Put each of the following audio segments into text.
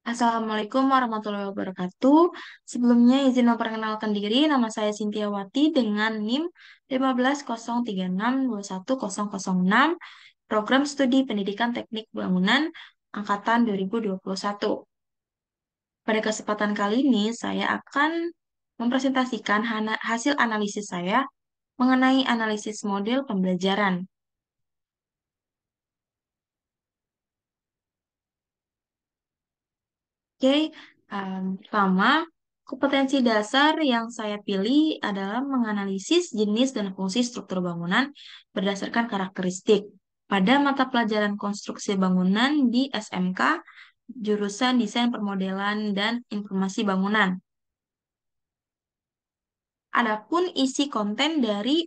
Assalamualaikum warahmatullahi wabarakatuh. Sebelumnya izin memperkenalkan diri, nama saya Sintiawati dengan NIM 1503621006, Program Studi Pendidikan Teknik Bangunan Angkatan 2021. Pada kesempatan kali ini, saya akan mempresentasikan hasil analisis saya mengenai analisis model pembelajaran. Oke, pertama, kompetensi dasar yang saya pilih adalah menganalisis jenis dan fungsi struktur bangunan berdasarkan karakteristik pada mata pelajaran konstruksi bangunan di SMK, jurusan Desain Permodelan dan Informasi Bangunan. Adapun isi konten dari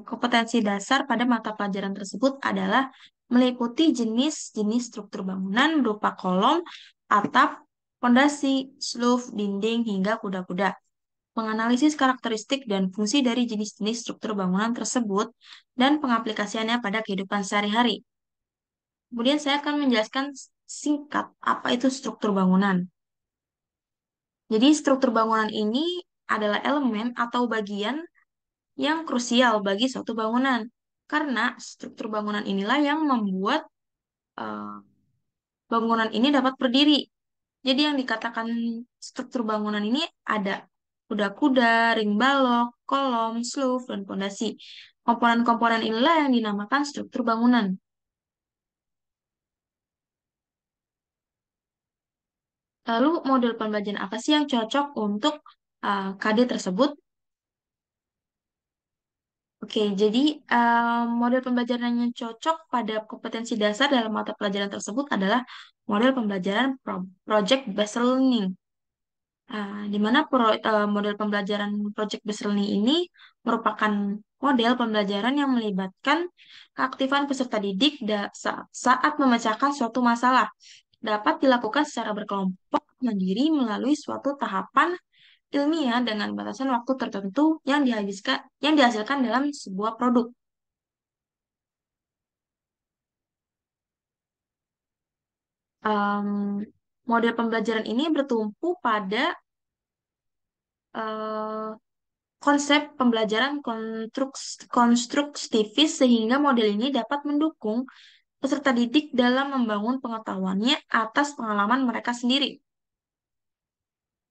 kompetensi dasar pada mata pelajaran tersebut adalah meliputi jenis-jenis struktur bangunan berupa kolom, atap, fondasi, roof, dinding, hingga kuda-kuda. Menganalisis karakteristik dan fungsi dari jenis-jenis struktur bangunan tersebut dan pengaplikasiannya pada kehidupan sehari-hari. Kemudian saya akan menjelaskan singkat apa itu struktur bangunan. Jadi struktur bangunan ini adalah elemen atau bagian yang krusial bagi suatu bangunan. Karena struktur bangunan inilah yang membuat eh, bangunan ini dapat berdiri. Jadi yang dikatakan struktur bangunan ini ada kuda-kuda, ring balok, kolom, sloof, dan pondasi. Komponen-komponen inilah yang dinamakan struktur bangunan. Lalu model pembelajaran apa sih yang cocok untuk KD tersebut? Oke, jadi model pembelajaran yang cocok pada kompetensi dasar dalam mata pelajaran tersebut adalah model pembelajaran project based learning. Di mana model pembelajaran project based learning ini merupakan model pembelajaran yang melibatkan keaktifan peserta didik saat memecahkan suatu masalah. Dapat dilakukan secara berkelompok mandiri melalui suatu tahapan ilmiah dengan batasan waktu tertentu yang dihasilkan dalam sebuah produk. Em, Model pembelajaran ini bertumpu pada eh, konsep pembelajaran konstruktivis sehingga model ini dapat mendukung peserta didik dalam membangun pengetahuannya atas pengalaman mereka sendiri.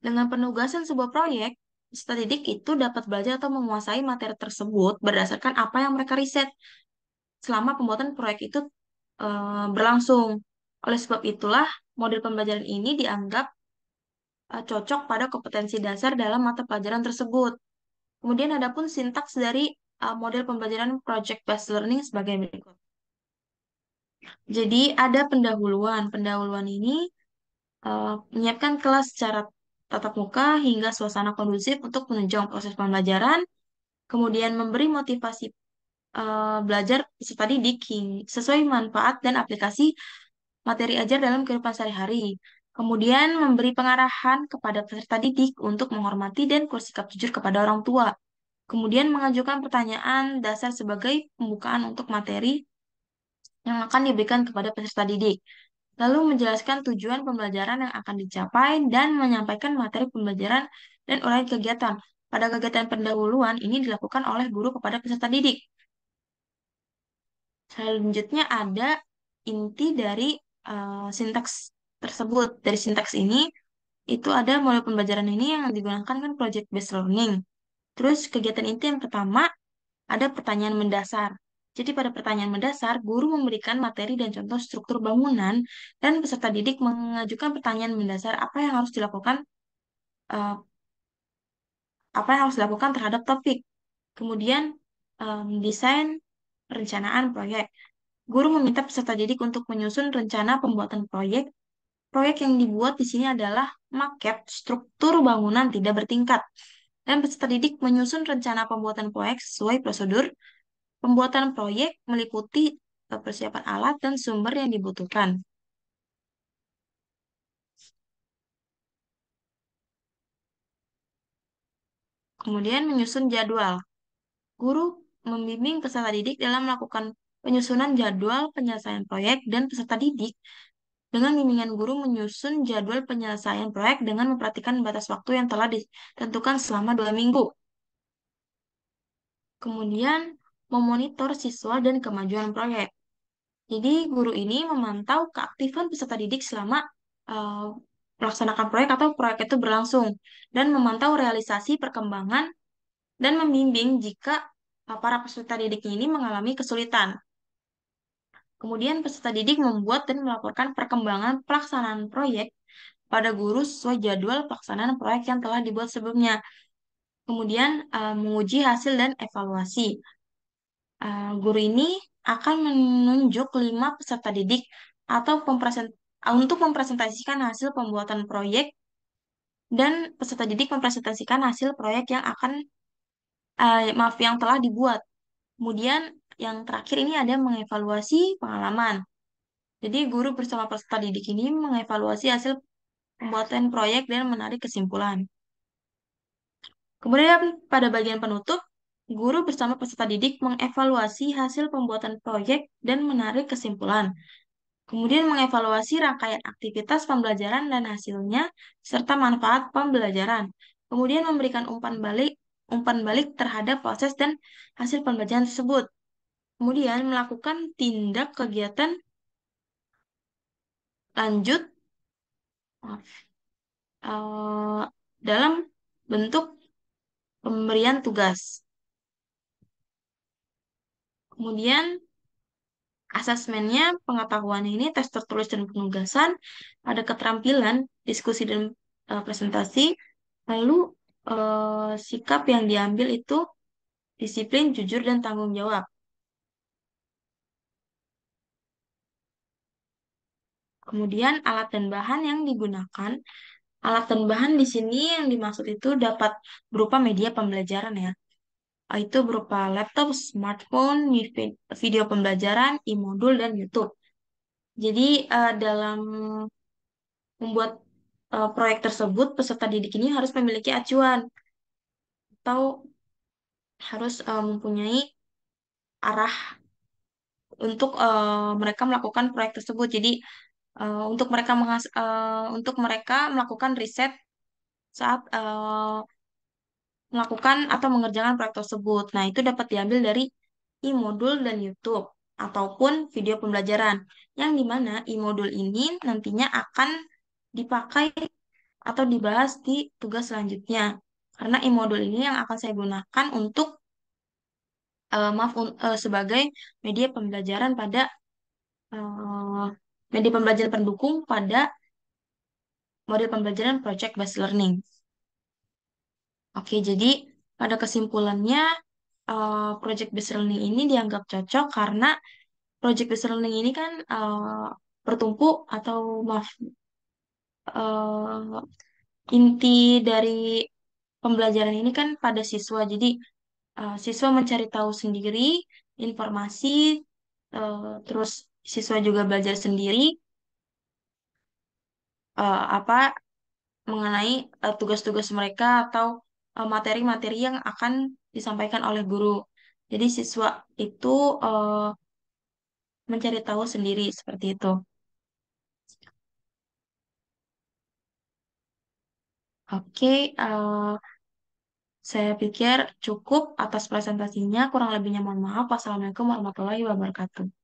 Dengan penugasan sebuah proyek, peserta didik itu dapat belajar atau menguasai materi tersebut berdasarkan apa yang mereka riset selama pembuatan proyek itu berlangsung. Oleh sebab itulah, model pembelajaran ini dianggap cocok pada kompetensi dasar dalam mata pelajaran tersebut. Kemudian ada pun sintaks dari model pembelajaran project based learning sebagai berikut. Jadi ada pendahuluan. Pendahuluan ini menyiapkan kelas secara tatap muka hingga suasana kondusif untuk menunjang proses pembelajaran, kemudian memberi motivasi belajar peserta didik sesuai manfaat dan aplikasi materi ajar dalam kehidupan sehari-hari. Kemudian memberi pengarahan kepada peserta didik untuk menghormati dan bersikap jujur kepada orang tua. Kemudian mengajukan pertanyaan dasar sebagai pembukaan untuk materi yang akan diberikan kepada peserta didik. Lalu menjelaskan tujuan pembelajaran yang akan dicapai dan menyampaikan materi pembelajaran dan uraian kegiatan. Pada kegiatan pendahuluan ini dilakukan oleh guru kepada peserta didik. Selanjutnya ada inti dari sintaks tersebut. Dari sintaks ini, itu ada model pembelajaran ini yang digunakan kan project based learning. Terus kegiatan inti yang pertama ada pertanyaan mendasar. Jadi pada pertanyaan mendasar, guru memberikan materi dan contoh struktur bangunan dan peserta didik mengajukan pertanyaan mendasar eh, apa yang harus dilakukan terhadap topik. Kemudian desain perencanaan proyek. Guru meminta peserta didik untuk menyusun rencana pembuatan proyek. Proyek yang dibuat di sini adalah maket struktur bangunan tidak bertingkat. Dan peserta didik menyusun rencana pembuatan proyek sesuai prosedur. Pembuatan proyek meliputi persiapan alat dan sumber yang dibutuhkan. Kemudian menyusun jadwal. Guru membimbing peserta didik dalam melakukan penyusunan jadwal penyelesaian proyek dan peserta didik Dengan bimbingan guru menyusun jadwal penyelesaian proyek dengan memperhatikan batas waktu yang telah ditentukan selama 2 minggu. Kemudian memonitor siswa dan kemajuan proyek. Jadi guru ini memantau keaktifan peserta didik selama eh, melaksanakan proyek atau proyek itu berlangsung dan memantau realisasi perkembangan dan membimbing jika para peserta didik ini mengalami kesulitan. Kemudian peserta didik membuat dan melaporkan perkembangan pelaksanaan proyek pada guru sesuai jadwal pelaksanaan proyek yang telah dibuat sebelumnya. Kemudian menguji hasil dan evaluasi. Guru ini akan menunjuk 5 peserta didik atau untuk mempresentasikan hasil pembuatan proyek dan peserta didik mempresentasikan hasil proyek yang maaf, yang telah dibuat. Kemudian yang terakhir ini ada mengevaluasi pengalaman. Jadi guru bersama peserta didik ini mengevaluasi hasil pembuatan proyek dan menarik kesimpulan. Kemudian pada bagian penutup, guru bersama peserta didik mengevaluasi hasil pembuatan proyek dan menarik kesimpulan. Kemudian mengevaluasi rangkaian aktivitas pembelajaran dan hasilnya, serta manfaat pembelajaran. Kemudian memberikan umpan balik terhadap proses dan hasil pembelajaran tersebut. Kemudian melakukan tindak kegiatan lanjut, maaf, eh, dalam bentuk pemberian tugas. Kemudian asesmennya, pengetahuan ini tes tertulis dan penugasan, ada keterampilan, diskusi dan presentasi, lalu sikap yang diambil itu disiplin, jujur, dan tanggung jawab. Kemudian alat dan bahan yang digunakan, alat dan bahan di sini yang dimaksud itu dapat berupa media pembelajaran ya. Itu berupa laptop, smartphone, video pembelajaran, e-modul, dan YouTube. Jadi dalam membuat proyek tersebut, peserta didik ini harus memiliki acuan atau harus mempunyai arah untuk mereka melakukan proyek tersebut. Jadi untuk mereka melakukan riset saat melakukan atau mengerjakan proyek tersebut. Nah, itu dapat diambil dari e-modul dan YouTube ataupun video pembelajaran yang dimana e-modul ini nantinya akan dipakai atau dibahas di tugas selanjutnya. Karena e-modul ini yang akan saya gunakan untuk sebagai media pembelajaran pada eh, media pembelajaran pendukung pada model pembelajaran project based learning. Oke, jadi pada kesimpulannya project based learning ini dianggap cocok karena project based learning ini kan bertumpu atau maaf, eh, inti dari pembelajaran ini kan pada siswa. Jadi siswa mencari tahu sendiri informasi, terus siswa juga belajar sendiri apa mengenai tugas-tugas mereka atau materi-materi yang akan disampaikan oleh guru. Jadi siswa itu eh, mencari tahu sendiri seperti itu. Oke, saya pikir cukup atas presentasinya. Kurang lebihnya mohon maaf. Wassalamualaikum warahmatullahi wabarakatuh.